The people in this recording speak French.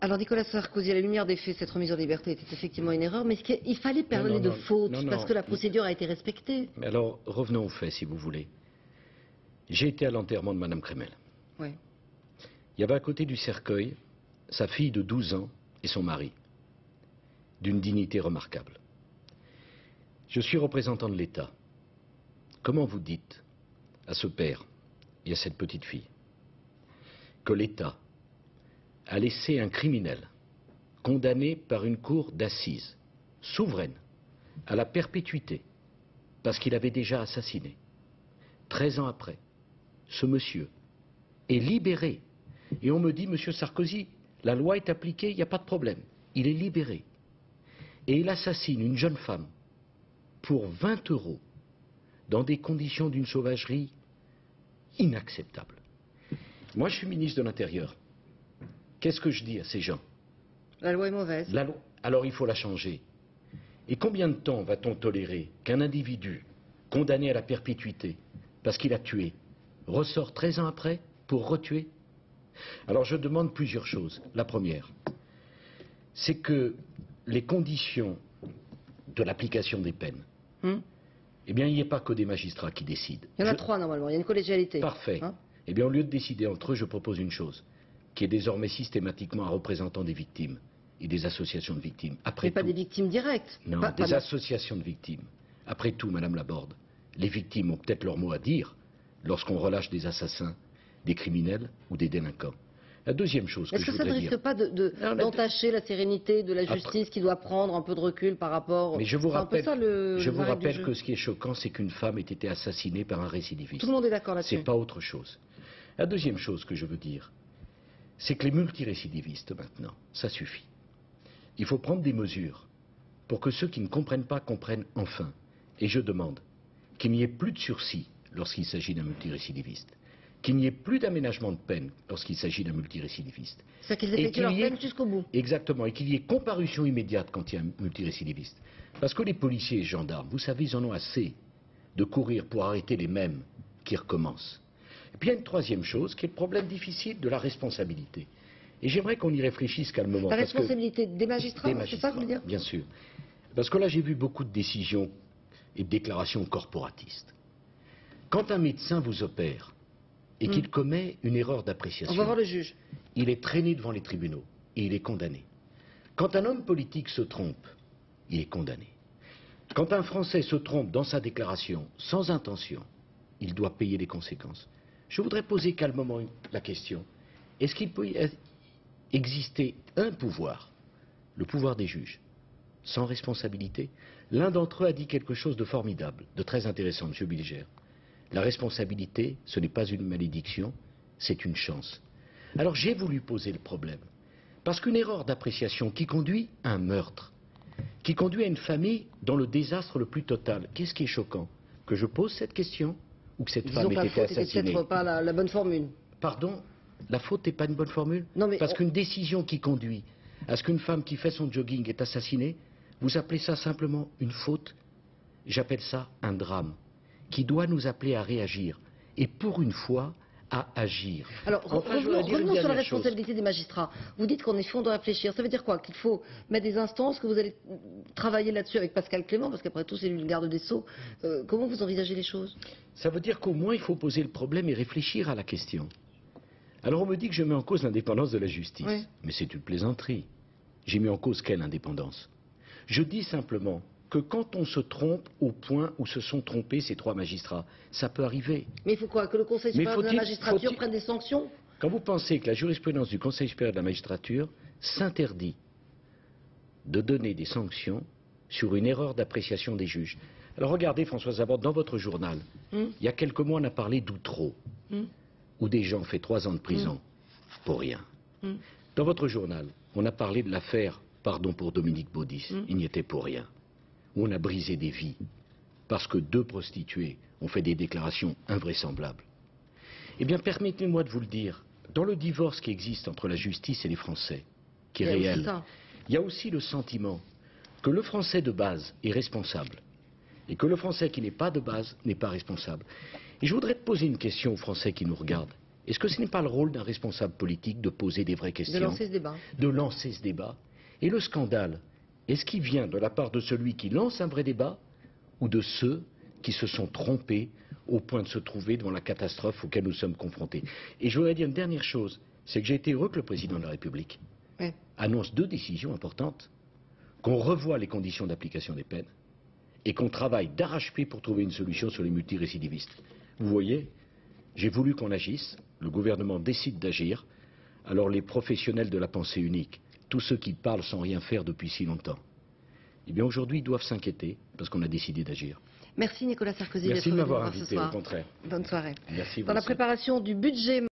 Alors Nicolas Sarkozy, à la lumière des faits, cette remise en liberté était effectivement une erreur, mais il fallait parler de faute, parce que la procédure a été respectée. Mais alors, revenons aux faits, si vous voulez. J'ai été à l'enterrement de Mme Kremel. Oui. Il y avait à côté du cercueil sa fille de 12 ans et son mari, d'une dignité remarquable. Je suis représentant de l'État. Comment vous dites à ce père et à cette petite fille que l'État a laissé un criminel condamné par une cour d'assises souveraine à la perpétuité parce qu'il avait déjà assassiné, 13 ans après, ce monsieur est libéré. Et on me dit, Monsieur Sarkozy, la loi est appliquée, il n'y a pas de problème. Il est libéré. Et il assassine une jeune femme pour 20 € dans des conditions d'une sauvagerie inacceptable. Moi, je suis ministre de l'Intérieur. Qu'est-ce que je dis à ces gens? La loi est mauvaise. La loi, alors il faut la changer. Et combien de temps va-t-on tolérer qu'un individu condamné à la perpétuité parce qu'il a tué ressort 13 ans après pour retuer? Alors je demande plusieurs choses. La première, c'est que les conditions de l'application des peines, eh bien il n'y ait pas que des magistrats qui décident. Il y en a 3 normalement, il y a une collégialité. Parfait. Eh bien au lieu de décider entre eux, je propose une chose, qui est désormais systématiquement un représentant des victimes et des associations de victimes. Après mais pas des victimes directes. Non, des associations de victimes. Après tout, Madame Laborde, les victimes ont peut-être leur mot à dire lorsqu'on relâche des assassins, des criminels ou des délinquants. La deuxième chose que je voudrais dire... Est-ce que ça ne risque pas d'entacher la sérénité de la justice qui doit prendre un peu de recul par rapport... Mais je vous rappelle, que ce qui est choquant, c'est qu'une femme ait été assassinée par un récidiviste. Tout le monde est d'accord là-dessus. C'est pas autre chose. La deuxième chose que je veux dire, c'est que les multirécidivistes, maintenant, ça suffit. Il faut prendre des mesures pour que ceux qui ne comprennent pas comprennent enfin. Et je demande qu'il n'y ait plus de sursis lorsqu'il s'agit d'un multirécidiviste, qu'il n'y ait plus d'aménagement de peine lorsqu'il s'agit d'un multirécidiviste. C'est-à-dire qu'ils effectuent leur peine jusqu'au bout. Exactement, et qu'il y ait comparution immédiate quand il y a un multirécidiviste. Parce que les policiers et gendarmes, vous savez, ils en ont assez de courir pour arrêter les mêmes qui recommencent. Et puis il y a une troisième chose, qui est le problème difficile de la responsabilité. Et j'aimerais qu'on y réfléchisse calmement. La responsabilité des magistrats, c'est ça que vous voulez dire? Bien sûr. Parce que là, j'ai vu beaucoup de décisions et de déclarations corporatistes. Quand un médecin vous opère et qu'il commet une erreur d'appréciation, on va voir le juge. Il est traîné devant les tribunaux et il est condamné. Quand un homme politique se trompe, il est condamné. Quand un Français se trompe dans sa déclaration sans intention, il doit payer les conséquences. Je voudrais poser calmement la question. Est-ce qu'il peut exister un pouvoir, le pouvoir des juges, sans responsabilité? L'un d'entre eux a dit quelque chose de formidable, de très intéressant, M. Bilger. La responsabilité, ce n'est pas une malédiction, c'est une chance. Alors j'ai voulu poser le problème. Parce qu'une erreur d'appréciation qui conduit à un meurtre, qui conduit à une famille dans le désastre le plus total, qu'est-ce qui est choquant? Que je pose cette question ou que cette femme ait été assassinée? C'est peut-être pas la bonne formule. Pardon? La faute n'est pas une bonne formule? Non, mais parce qu'une décision qui conduit à ce qu'une femme qui fait son jogging est assassinée, vous appelez ça simplement une faute? J'appelle ça un drame qui doit nous appeler à réagir. Et pour une fois, à agir. Alors, revenons sur la responsabilité des magistrats. Vous dites qu'en effet, on doit réfléchir. Ça veut dire quoi? Qu'il faut mettre des instances, que vous allez travailler là-dessus avec Pascal Clément, parce qu'après tout, c'est lui le garde des Sceaux. Comment vous envisagez les choses? Ça veut dire qu'au moins, il faut poser le problème et réfléchir à la question. Alors, on me dit que je mets en cause l'indépendance de la justice. Oui. Mais c'est une plaisanterie. J'ai mis en cause quelle indépendance? Je dis simplement que quand on se trompe au point où se sont trompés ces 3 magistrats, ça peut arriver. Mais il faut quoi? Que le Conseil supérieur de la magistrature prenne des sanctions? Quand vous pensez que la jurisprudence du Conseil supérieur de la magistrature s'interdit de donner des sanctions sur une erreur d'appréciation des juges. Alors regardez, Françoise Laborde, dans votre journal, il y a quelques mois, on a parlé d'Outreau, où des gens ont fait 3 ans de prison pour rien. Dans votre journal, on a parlé de l'affaire, pardon pour Dominique Baudis, il n'y était pour rien. Où on a brisé des vies, parce que 2 prostituées ont fait des déclarations invraisemblables. Eh bien, permettez-moi de vous le dire, dans le divorce qui existe entre la justice et les Français, qui est réel, il y a aussi le sentiment que le Français de base est responsable, et que le Français qui n'est pas de base n'est pas responsable. Et je voudrais te poser une question aux Français qui nous regardent. Est-ce que ce n'est pas le rôle d'un responsable politique de poser des vraies questions? De lancer ce débat. De lancer ce débat. Et le scandale, est-ce qu'il vient de la part de celui qui lance un vrai débat ou de ceux qui se sont trompés au point de se trouver devant la catastrophe auquel nous sommes confrontés? Et je voudrais dire une dernière chose, c'est que j'ai été heureux que le président de la République annonce 2 décisions importantes, qu'on revoie les conditions d'application des peines et qu'on travaille d'arrache-pied pour trouver une solution sur les multirécidivistes. Vous voyez, j'ai voulu qu'on agisse, le gouvernement décide d'agir, alors les professionnels de la pensée unique, tous ceux qui parlent sans rien faire depuis si longtemps, eh bien aujourd'hui ils doivent s'inquiéter parce qu'on a décidé d'agir. Merci Nicolas Sarkozy. Merci de m'avoir invité, invité, au contraire. Bonne soirée. Merci. Dans la préparation du budget